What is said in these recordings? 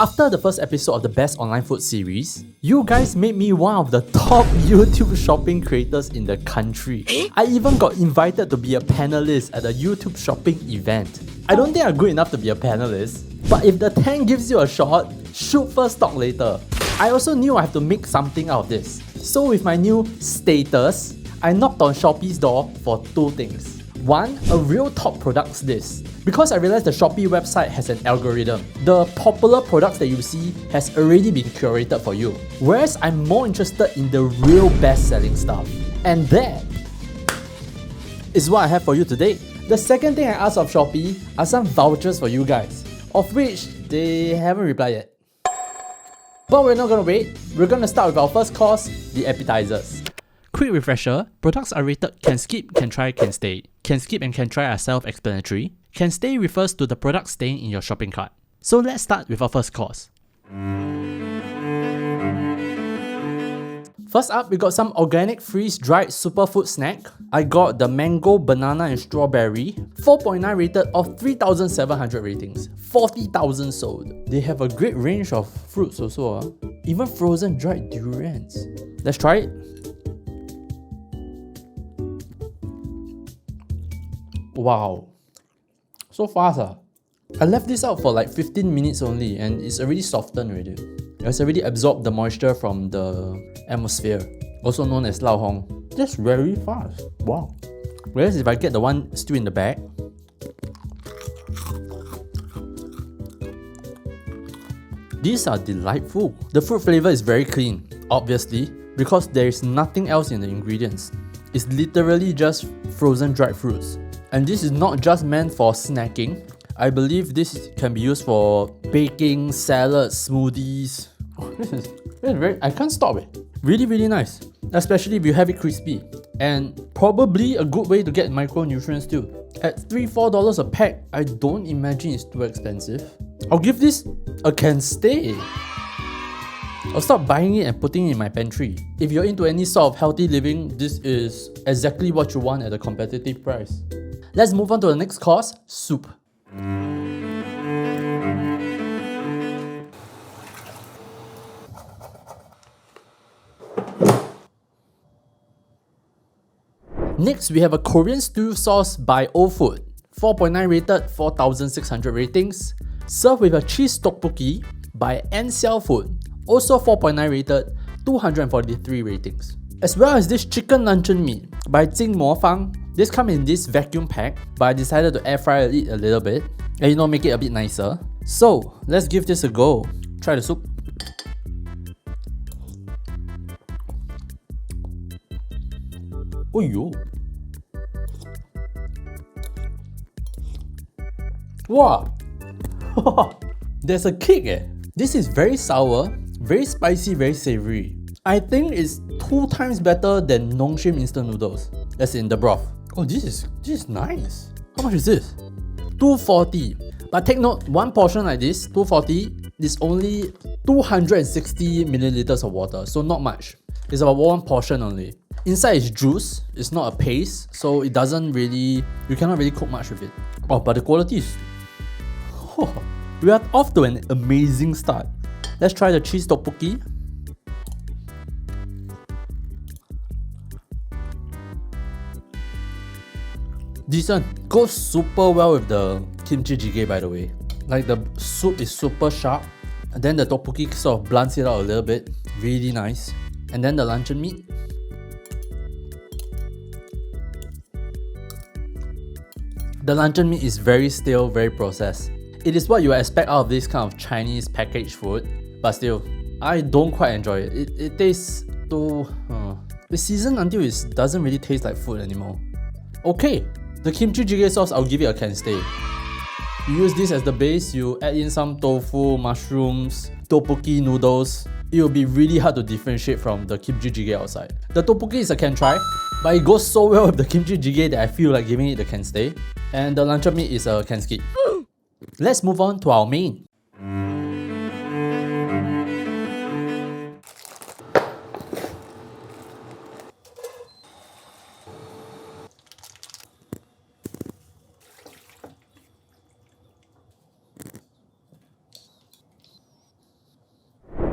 After the first episode of the Best Online Food series, you guys made me one of the top YouTube shopping creators in the country. I even got invited to be a panelist at a YouTube shopping event. I don't think I'm good enough to be a panelist, but if the tank gives you a shot, shoot first, talk later. I also knew I have to make something out of this. So with my new status, I knocked on Shopee's door for two things. One, a real top products list. Because I realized the Shopee website has an algorithm. The popular products that you see has already been curated for you. Whereas I'm more interested in the real best-selling stuff. And that is what I have for you today. The second thing I asked of Shopee are some vouchers for you guys, of which they haven't replied yet. But we're not gonna wait. We're gonna start with our first course, the appetizers. Quick refresher, products are rated can skip, can try, can stay. Can skip and can try are self-explanatory. Can stay refers to the product staying in your shopping cart. So let's start with our first course. First up, we got some organic freeze-dried superfood snack. I got the mango, banana and strawberry. 4.9 rated of 3,700 ratings. 40,000 sold. They have a great range of fruits also. Even frozen dried durians. Let's try it. Wow. So fast. I left this out for like 15 minutes only and it's already softened already. It's already absorbed the moisture from the atmosphere, also known as lao hong. Just very fast. Wow. Whereas if I get the one still in the bag, these are delightful. The fruit flavor is very clean, obviously, because there is nothing else in the ingredients. It's literally just frozen dried fruits. And this is not just meant for snacking. I believe this can be used for baking, salads, smoothies. Oh, this is very, I can't stop it. Really, really nice. Especially if you have it crispy. And probably a good way to get micronutrients too. At $3-4 a pack, I don't imagine it's too expensive. I'll give this a can stay. I'll start buying it and putting it in my pantry. If you're into any sort of healthy living, this is exactly what you want at a competitive price. Let's move on to the next course, soup. Next, we have a Korean stew sauce by Food. 4.9 rated, 4,600 ratings. Served with a cheese tteokbokki by Food. Also 4.9 rated, 243 ratings. As well as this chicken luncheon meat by Jing Mo Fang. This comes in this vacuum pack, but I decided to air fry it a little bit and make it a bit nicer. So let's give this a go. Try the soup. Oh yo! Wow! There's a kick eh! This is very sour, very spicy, very savory. I think it's 2 times better than Nongshim instant noodles. That's in the broth. Oh, this is nice. How much is this? $2.40. But take note, one portion like this, $2.40, is only 260 milliliters of water, so not much. It's about one portion only. Inside is juice, it's not a paste, so it doesn't really, you cannot really cook much with it. Oh, but the quality is... Oh, we are off to an amazing start. Let's try the cheese tteokbokki. Decent. Goes super well with the kimchi jjigae, by the way. Like the soup is super sharp, and then the tteokbokki sort of blunts it out a little bit. Really nice. And then the luncheon meat. The luncheon meat is very stale, very processed. It is what you expect out of this kind of Chinese packaged food, but still, I don't quite enjoy it. It tastes too... It's seasoned until it doesn't really taste like food anymore. Okay. The kimchi jjigae sauce, I'll give it a can stay. You use this as the base, you add in some tofu, mushrooms, tteokbokki noodles. It will be really hard to differentiate from the kimchi jjigae outside. The tteokbokki is a can try, but it goes so well with the kimchi jjigae that I feel like giving it a can stay. And the luncheon meat is a can skip. Let's move on to our main.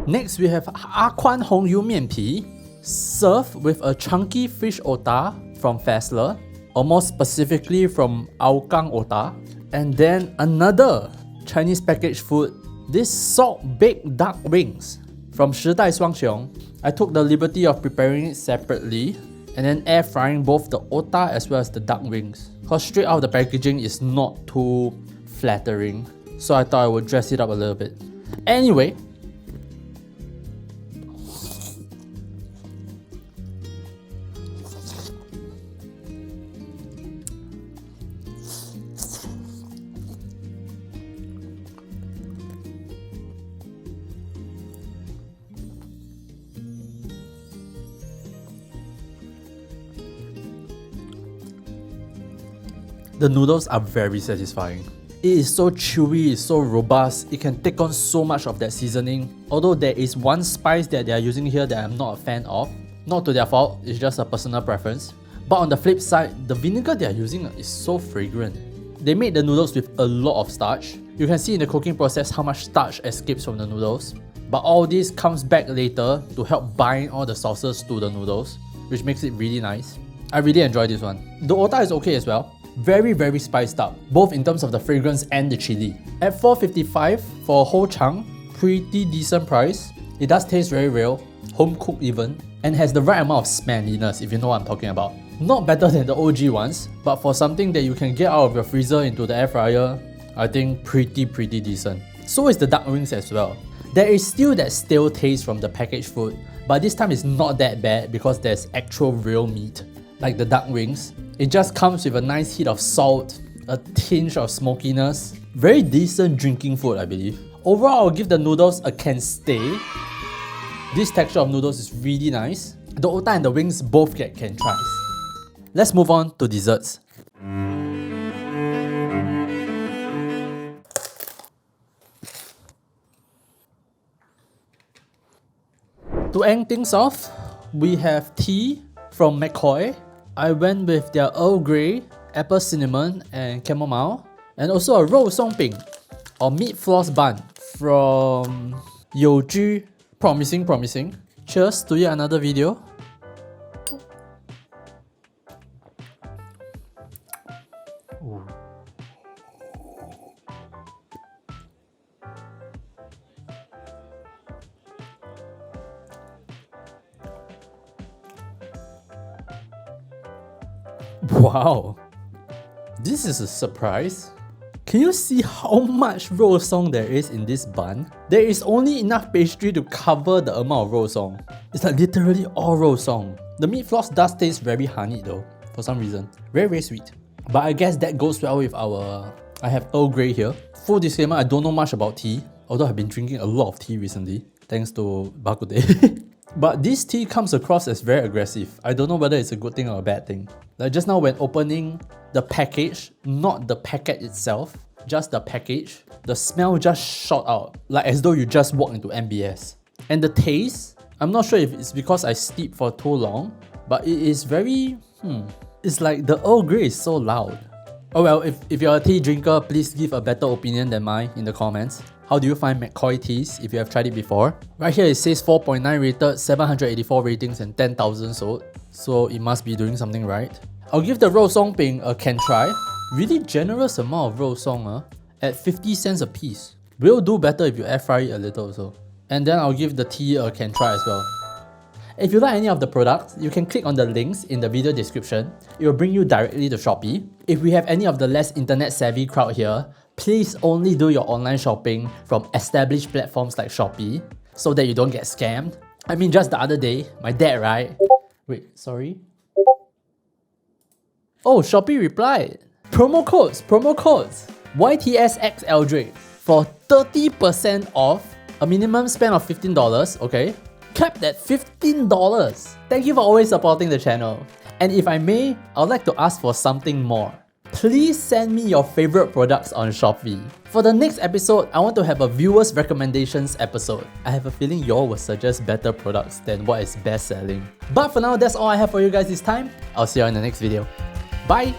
Next, we have Akwan Hong Yu Mian Pi, served with a chunky fish otah from Fassler, or more specifically from Aokang Otah. And then another Chinese packaged food, this salt-baked duck wings from Shidai Shuangxiong. I took the liberty of preparing it separately and then air frying both the otah as well as the duck wings. Cause straight out of the packaging is not too flattering, so I thought I would dress it up a little bit. Anyway, the noodles are very satisfying. It is so chewy, it's so robust, it can take on so much of that seasoning. Although there is one spice that they are using here that I'm not a fan of. Not to their fault, it's just a personal preference. But on the flip side, the vinegar they are using is so fragrant. They made the noodles with a lot of starch. You can see in the cooking process how much starch escapes from the noodles. But all this comes back later to help bind all the sauces to the noodles, which makes it really nice. I really enjoy this one. The otah is okay as well. Very spiced up, both in terms of the fragrance and the chili. At $4.55 for a whole chunk, pretty decent price. It does taste very real, home cooked even, and has the right amount of smelliness, if you know what I'm talking about. Not better than the OG ones, but for something that you can get out of your freezer into the air fryer, I think pretty decent. So is the duck wings as well. There is still that stale taste from the packaged food, but this time it's not that bad because there's actual real meat. Like the duck wings, it just comes with a nice hit of salt, a tinge of smokiness. Very decent drinking food, I believe. Overall, I'll give the noodles a can stay. This texture of noodles is really nice. The otah and the wings both get can tries. Let's move on to desserts. To end things off, we have tea from McCoy. I went with their Earl Grey, apple cinnamon and chamomile, and also a 肉松饼 or meat floss bun from Youju. Promising. Cheers to yet another video. Ooh. Wow, this is a surprise. Can you see how much 肉松 there is in this bun? There is only enough pastry to cover the amount of 肉松. It's like literally all 肉松. The meat floss does taste very honey though, for some reason. Very sweet. But I guess that goes well with our... I have Earl Grey here. Full disclaimer, I don't know much about tea, although I've been drinking a lot of tea recently, thanks to Bak Kut Teh. But this tea comes across as very aggressive. I don't know whether it's a good thing or a bad thing. Like just now when opening the package, not the packet itself, just the package, the smell just shot out, like as though you just walked into MBS. And the taste, I'm not sure if it's because I steeped for too long, but it is very, it's like the Earl Grey is so loud. Oh well, if you're a tea drinker, please give a better opinion than mine in the comments. How do you find McCoy teas if you have tried it before? Right here it says 4.9 rated, 784 ratings and 10,000 sold. So it must be doing something right. I'll give the 肉松饼 a can try. Really generous amount of 肉松 at 50 cents a piece. Will do better if you air fry it a little also. And then I'll give the tea a can try as well. If you like any of the products, you can click on the links in the video description. It will bring you directly to Shopee. If we have any of the less internet savvy crowd here, please only do your online shopping from established platforms like Shopee so that you don't get scammed. I mean, just the other day, my dad, right? Wait, sorry? Oh, Shopee replied. Promo codes. YTSxAlderic for 30% off, a minimum spend of $15, okay? Capped at $15. Thank you for always supporting the channel. And if I may, I would like to ask for something more. Please send me your favorite products on Shopee. For the next episode, I want to have a viewers recommendations episode. I have a feeling y'all will suggest better products than what is best selling. But for now, that's all I have for you guys this time. I'll see you in the next video. Bye!